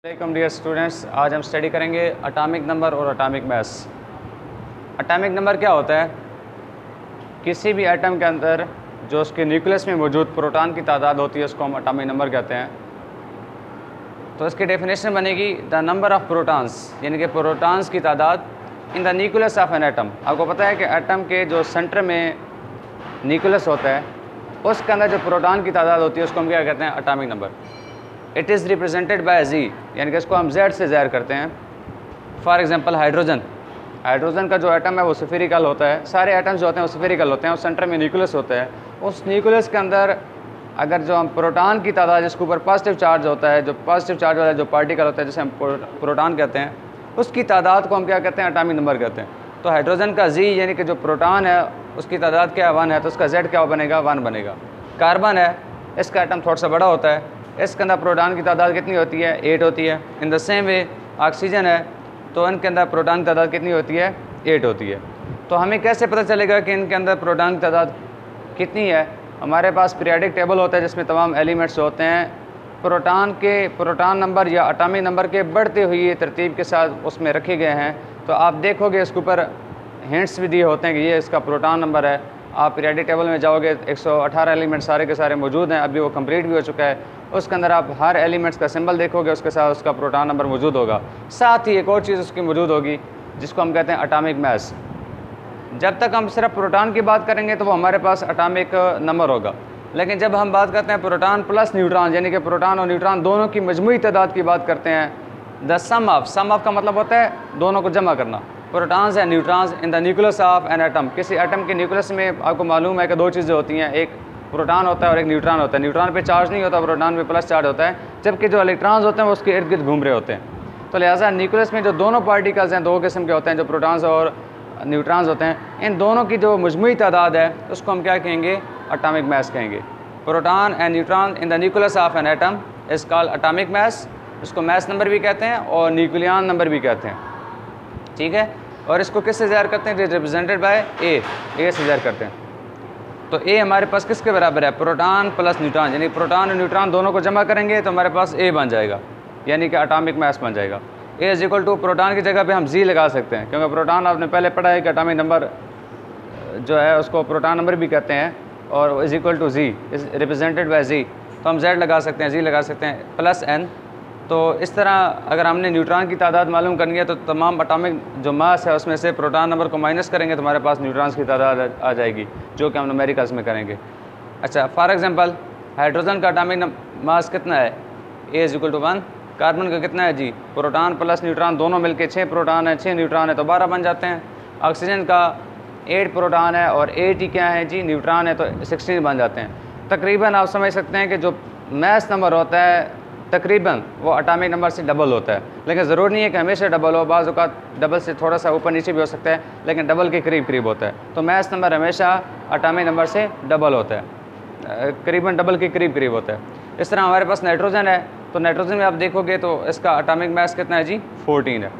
Welcome dear students. आज हम study करेंगे एटॉमिक नंबर और एटॉमिक मास। एटॉमिक नंबर क्या होता है? किसी भी एटम के अंदर जो उसके न्यूक्लियस में मौजूद प्रोटॉन की तादाद होती है उसको हम एटॉमिक नंबर कहते हैं। तो इसकी डेफिनेशन बनेगी द नंबर ऑफ प्रोटॉन्स, यानी कि प्रोटॉन्स की तादाद in the nucleus of an atom. आपको पता है कि एटम के जो सेंटर में न्यूक्लियस होता है उसके अंदर जो प्रोटॉन की तादाद होती है उसको हम क्या कहते हैं? Atomic number. It is represented by Z, यानी कि इसको हम जेड से ज़ाहिर करते हैं। फॉर एग्जांपल हाइड्रोजन का जो एटम है वो स्फेरिकल होता है। सारे एटम्स जो होते हैं वो स्फेरिकल होते हैं और सेंटर में न्यूक्लियस होता है। उस न्यूक्लियस के अंदर अगर जो हम प्रोटॉन की तादाद जिसके ऊपर पॉजिटिव चार्ज होता है, जो पॉजिटिव चार्ज वाला जो पार्टिकल होता है जिसे हम प्रोटॉन कहते हैं, उसकी तादाद को हम क्या कहते हैं? एटॉमिक नंबर कहते हैं। तो हाइड्रोजन का जी यानी कि जो प्रोटॉन है उसकी तादाद क्या है? 1 है, तो उसका जेड क्या बनेगा? 1 बनेगा। कार्बन है, इसका एटम थोड़ा सा बड़ा होता है, इसके अंदर प्रोटॉन की तादाद कितनी होती है? 8 होती है। In the same way oxygen है, तो इनके अंदर प्रोटॉन की तादाद कितनी होती है? 8 होती है। तो हमें कैसे पता चलेगा कि इनके अंदर प्रोटॉन की तादाद कितनी है? हमारे पास पीरियोडिक टेबल होता है जिसमें तमाम एलिमेंट्स होते हैं। प्रोटॉन नंबर या एटॉमिक नंबर के बढ़ते हुई तरतीब के साथ उसमें रखे गए हैं। तो आप देखोगे इसके ऊपर हिंट्स भी दिए होते हैं कि ये इसका प्रोटॉन नंबर है। आप पीरियोडिक टेबल में जाओगे 118 एलिमेंट सारे के सारे मौजूद हैं, अभी वो कंप्लीट भी हो चुका है। उसके अंदर आप हर एलिमेंट्स का सिंबल देखोगे, उसके साथ उसका प्रोटॉन नंबर मौजूद होगा। साथ ही एक और चीज़ उसकी मौजूद होगी जिसको हम कहते हैं एटॉमिक मास। जब तक हम सिर्फ प्रोटॉन की बात करेंगे तो वो हमारे पास एटॉमिक नंबर होगा, लेकिन जब हम बात करते हैं प्रोटॉन प्लस न्यूट्रॉन, यानी कि प्रोटॉन और न्यूट्रॉन दोनों की मजमूई तादाद की बात करते हैं, द सम ऑफ का मतलब होता है दोनों को जमा करना। Protons and neutrons in the nucleus of an atom. किसी एटम के न्यूक्लियस में आपको मालूम है कि दो चीज़ें होती हैं, एक प्रोटॉन होता है और एक न्यूट्रॉन होता है। न्यूट्रॉन पे चार्ज नहीं होता, प्रोटॉन पे प्लस चार्ज होता है, जबकि जो इलेक्ट्रॉन्स होते हैं वो उसके इर्द गिर्द घूम रहे होते हैं। तो लिहाजा न्यूक्लियस में जो दोनों पार्टिकल्स हैं दो किस्म के होते हैं, जो प्रोटॉन्स और न्यूट्रॉन्स होते हैं। इन दोनों की जो मजमूई तादाद है उसको हम क्या कहेंगे? एटॉमिक मास कहेंगे। Proton and neutron in the nucleus of an atom is called atomic mass. इसको मास नंबर भी कहते हैं और न्यूक्लियन नंबर भी कहते हैं, ठीक है। और इसको किससे ज़ाहिर करते हैं? रिप्रेजेंटेड बाय ए से ज़ाहिर करते हैं। तो ए हमारे पास किसके बराबर है? प्रोटॉन प्लस न्यूट्रॉन, यानी प्रोटॉन और न्यूट्रॉन दोनों को जमा करेंगे तो हमारे पास ए बन जाएगा, यानी कि एटॉमिक मास बन जाएगा। ए इज इक्वल टू प्रोटॉन की जगह पे हम जी लगा सकते हैं, क्योंकि प्रोटॉन आपने पहले पढ़ा है कि एटॉमिक नंबर जो है उसको प्रोटॉन नंबर भी कहते हैं, और is equal to Z is represented by Z. तो हम जेड लगा सकते हैं, जी लगा सकते हैं, प्लस एन। तो इस तरह अगर हमने न्यूट्रॉन की तादाद मालूम करनी है तो तमाम एटॉमिक जो मास है उसमें से प्रोटॉन नंबर को माइनस करेंगे तो हमारे पास न्यूट्रॉन्स की तादाद आ जाएगी, जो कि हम न्यूमेरिकल्स में करेंगे। अच्छा, फॉर एग्जांपल हाइड्रोजन का एटॉमिक मास कितना है? ए इज इक्वल टू 1। कार्बन का कितना है जी? प्रोटॉन प्लस न्यूट्रॉन दोनों मिलके 6 प्रोटॉन है, 6 न्यूट्रॉन है, तो 12 बन जाते हैं। ऑक्सीजन का 8 प्रोटॉन है और 8 ही क्या है जी? न्यूट्रॉन है, तो 16 बन जाते हैं। तकरीबन आप समझ सकते हैं कि जो मास नंबर होता है तकरीबन वो एटॉमिक नंबर से डबल होता है, लेकिन ज़रूर नहीं है कि हमेशा डबल हो। बाज़ औक़ात डबल से थोड़ा सा ऊपर नीचे भी हो सकता है, लेकिन डबल के करीब करीब होता है। तो मास नंबर हमेशा एटॉमिक नंबर से डबल होता है, करीबन डबल के करीब करीब होता है। इस तरह हमारे पास नाइट्रोजन है, तो नाइट्रोजन में आप देखोगे तो इसका एटॉमिक मास कितना है जी? 14 है।